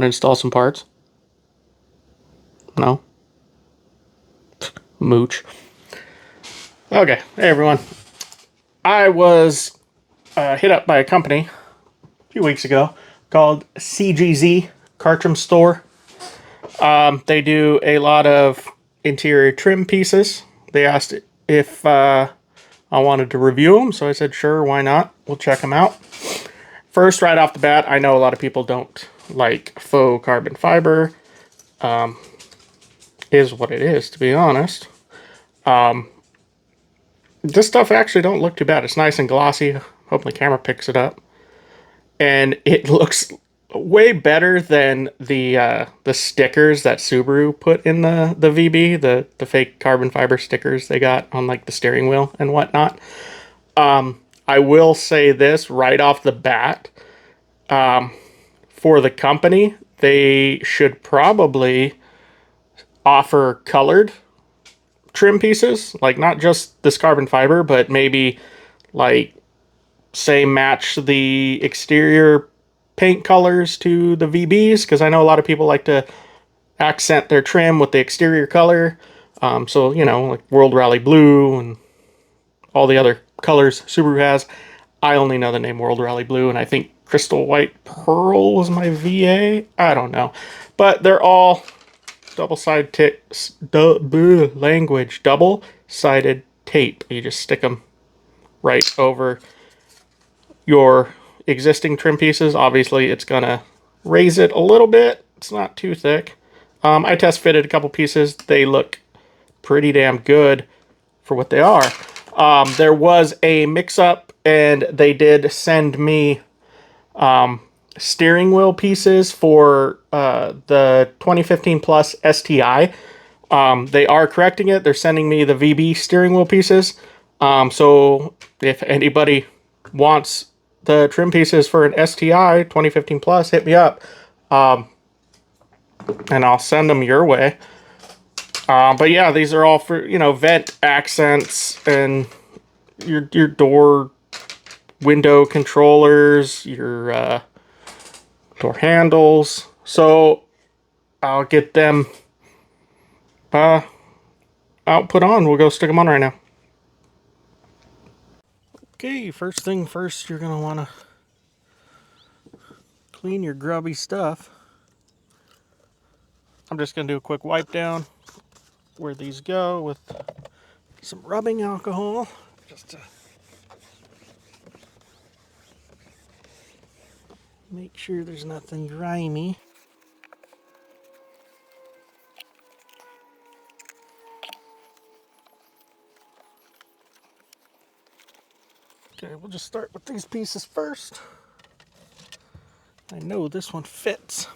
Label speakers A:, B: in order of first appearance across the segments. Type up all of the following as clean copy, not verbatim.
A: install some parts? No? Mooch. Okay, hey everyone. I was hit up by a company a few weeks ago called CGZ Cartrim Store. They do a lot of interior trim pieces. They asked if I wanted to review them, so I said sure, why not? We'll check them out. First, right off the bat, I know a lot of people don't like faux carbon fiber. Is what it is, to be honest. This stuff actually don't look too bad. It's nice and glossy. Hopefully the camera picks it up. And it looks way better than the stickers that Subaru put in the VB, the fake carbon fiber stickers they got on like the steering wheel and whatnot. I will say this right off the bat. For the company, they should probably offer colored trim pieces, like not just this carbon fiber, but maybe like say match the exterior paint colors to the VBs, because I know a lot of people like to accent their trim with the exterior color. So, you know, like World Rally Blue and all the other colors Subaru has. I only know the name World Rally Blue, and I think Crystal White Pearl was my VA. I don't know. But they're all double-sided double-sided tape. You just stick them right over your existing trim pieces. Obviously, it's gonna raise it a little bit. It's not too thick. I test fitted a couple pieces. They look pretty damn good for what they are. There was a mix-up, and they did send me steering wheel pieces for the 2015 Plus STI. They are correcting it. They're sending me the VB steering wheel pieces. So if anybody wants the trim pieces for an STI 2015 Plus, hit me up. And I'll send them your way. But yeah, these are all for, you know, vent accents and your door window controllers, your door handles. So I'll get them output on. We'll go stick them on right now. Okay, first thing first, you're gonna want to clean your grubby stuff. I'm just gonna do a quick wipe down where these go with some rubbing alcohol, just to make sure there's nothing grimy. Okay, we'll just start with these pieces first. I know this one fits.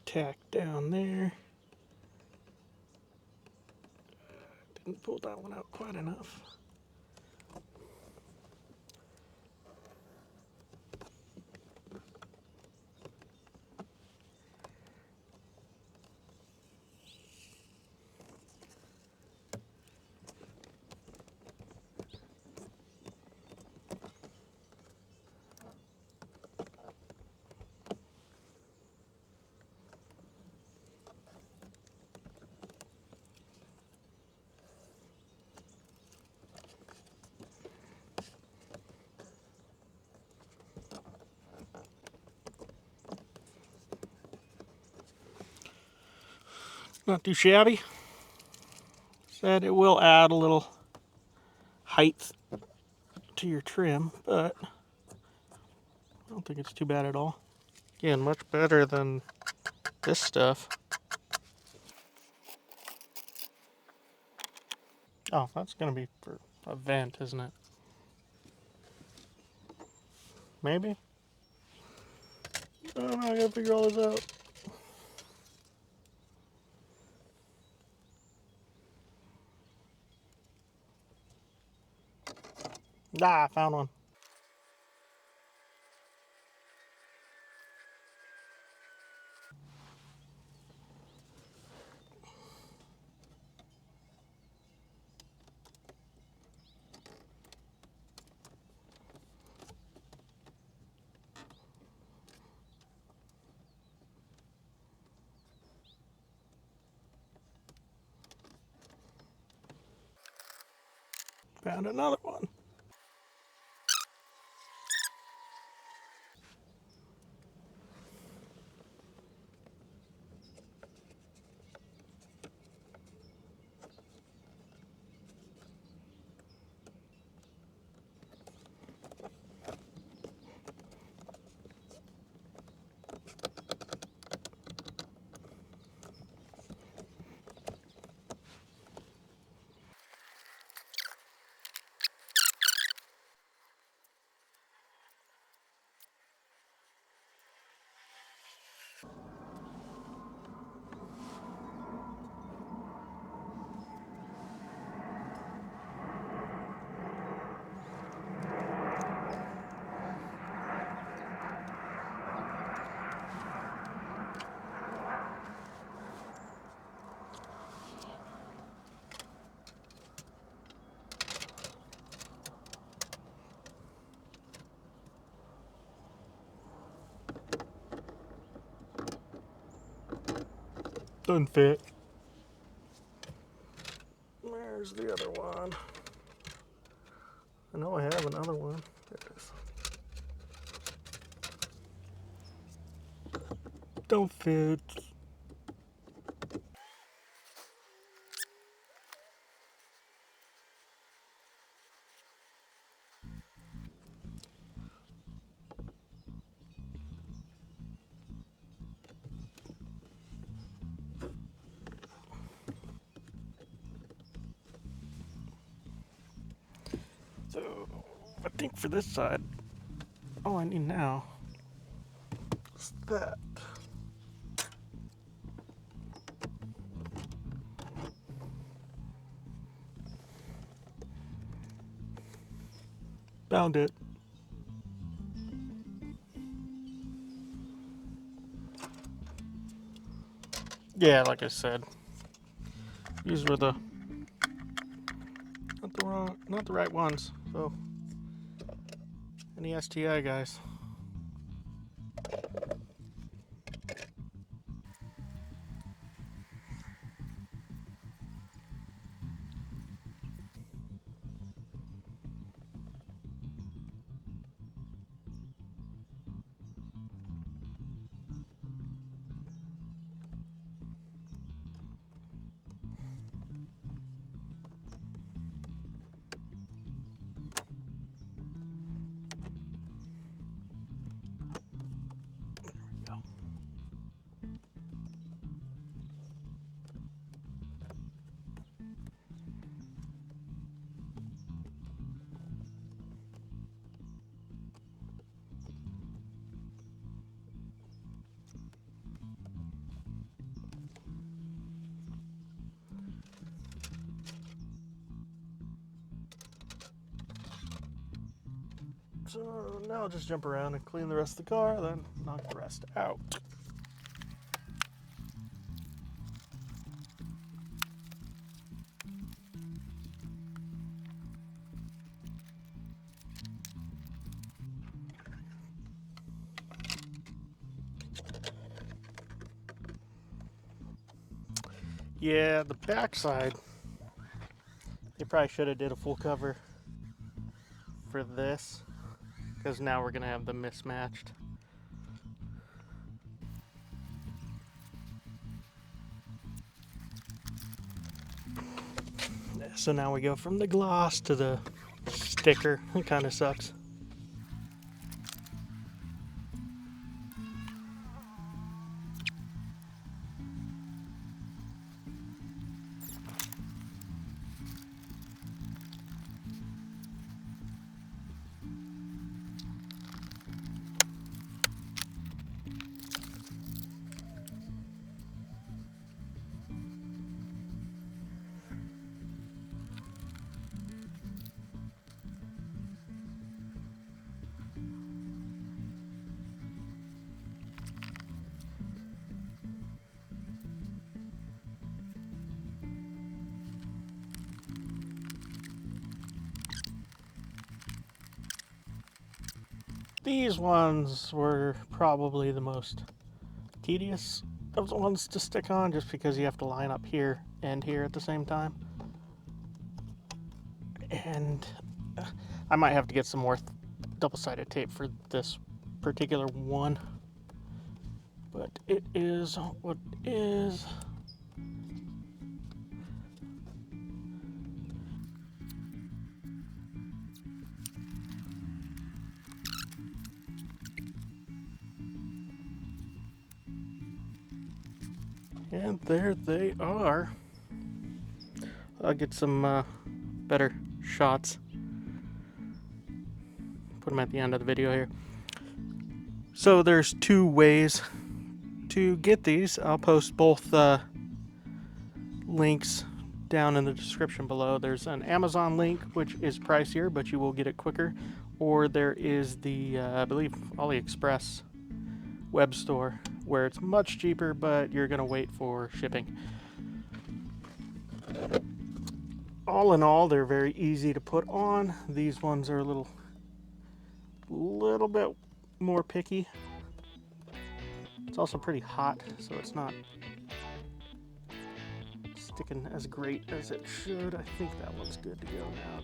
A: Tack down there. Didn't pull that one out quite enough. Not too shabby. Said it will add a little height to your trim, but I don't think it's too bad at all. Again, much better than this stuff. Oh, that's gonna be for a vent, isn't it? Maybe? I don't know, I gotta figure all this out. Ah, I found one. Found another one. Doesn't fit. There's the other one. I know I have another one. There it is. Don't fit. So, I think for this side, all I need now is that. Found it. Yeah, like I said, these were not the right ones. So, any STI guys. So now I'll just jump around and clean the rest of the car, then knock the rest out. Yeah, the backside, they probably should have did a full cover for this, because now we're gonna have them mismatched. So now we go from the gloss to the sticker. It kind of sucks. These ones were probably the most tedious of the ones to stick on, just because you have to line up here and here at the same time. And I might have to get some more double-sided tape for this particular one, but it is what it is. And there they are. I'll get some better shots. Put them at the end of the video here. So there's two ways to get these. I'll post both links down in the description below. There's an Amazon link, which is pricier, but you will get it quicker. Or there is the, I believe, AliExpress web store, where it's much cheaper, but you're going to wait for shipping. All in all, they're very easy to put on. These ones are a little bit more picky. It's also pretty hot, so it's not sticking as great as it should. I think that one's good to go now,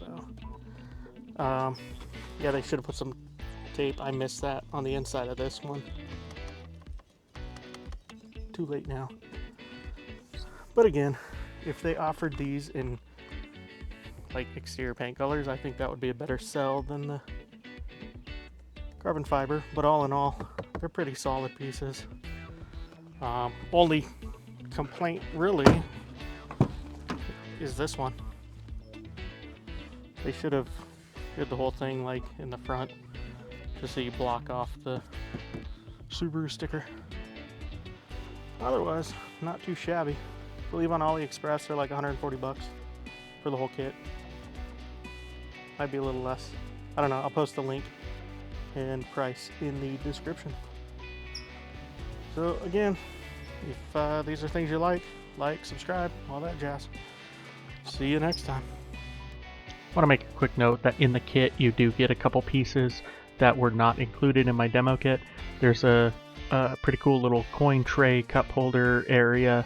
A: though. Yeah, they should have put some tape. I missed that on the inside of this one. Too late now. But again, if they offered these in like exterior paint colors, I think that would be a better sell than the carbon fiber. But all in all, they're pretty solid pieces. Only complaint really is this one. They should have did the whole thing like in the front, just so you block off the Subaru sticker. Otherwise, not too shabby. I believe on AliExpress they're like 140 bucks for the whole kit. Might be a little less. I don't know. I'll post the link and price in the description. So again, if these are things you like, subscribe, all that jazz. See you next time. I want to make a quick note that in the kit you do get a couple pieces that were not included in my demo kit. There's a pretty cool little coin tray cup holder area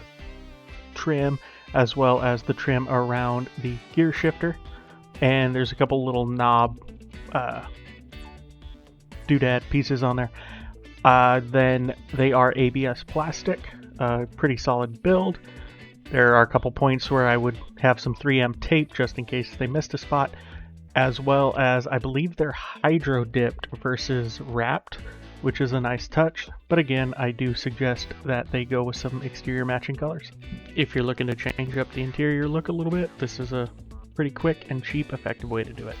A: trim, as well as the trim around the gear shifter, and there's a couple little knob doodad pieces on there. Then they are ABS plastic, pretty solid build. There are a couple points where I would have some 3M tape just in case they missed a spot, as well as I believe they're hydro dipped versus wrapped, which is a nice touch. But again, I do suggest that they go with some exterior matching colors. If you're looking to change up the interior look a little bit, this is a pretty quick and cheap, effective way to do it.